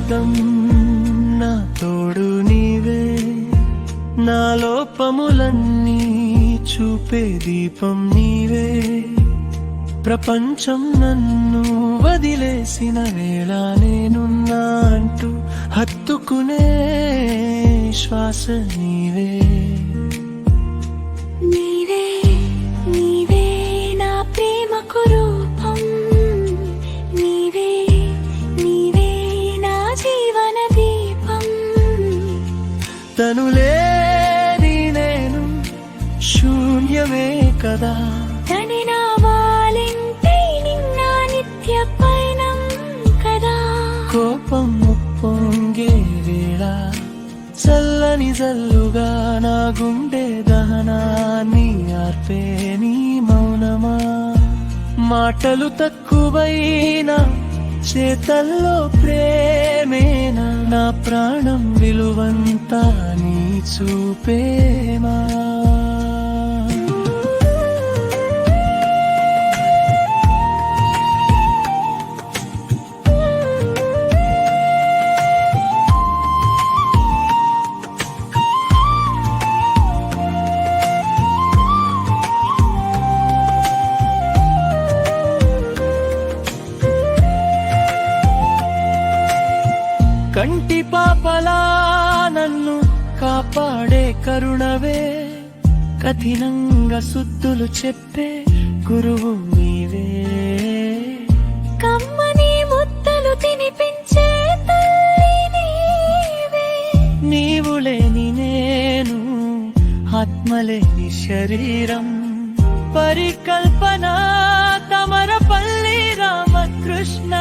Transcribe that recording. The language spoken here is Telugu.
జీవితం నా తోడు నీవే, నా లోపములన్నీ చూపే దీపం నీవే. ప్రపంచం నన్ను వదిలేసిన వేళ నేనున్నా అంటూ హత్తుకునే శ్వాస నీవే. నీవే నీవే నా ప్రేమకు రూపం, నీవే నీవే నా జీవన దీపం. తనులేని నేను శూన్యమే కదా, తని నా వాలింటే నిన్న నిత్య పయనం కదా. కోపం పొంగే వేళ చల్లని జల్లుగా నా గుండె దహనాన్ని ఆర్పే నీ మౌనమా. మాటలు తక్కువైనా చేతల్లో ప్రేమేనా, నా ప్రాణం విలువంతా నీ చూపేమా. కంటి పాపలా నన్ను కాపాడే కరుణవే, కఠినంగా సుద్దులు చెప్పే గురువు నీవే. కమ్మని ముద్దలు తినిపించే తల్లి నీవే. నీవు లేని నేను ఆత్మలేని శరీరం, పరికల్పన తమరపల్లి రామకృష్ణ.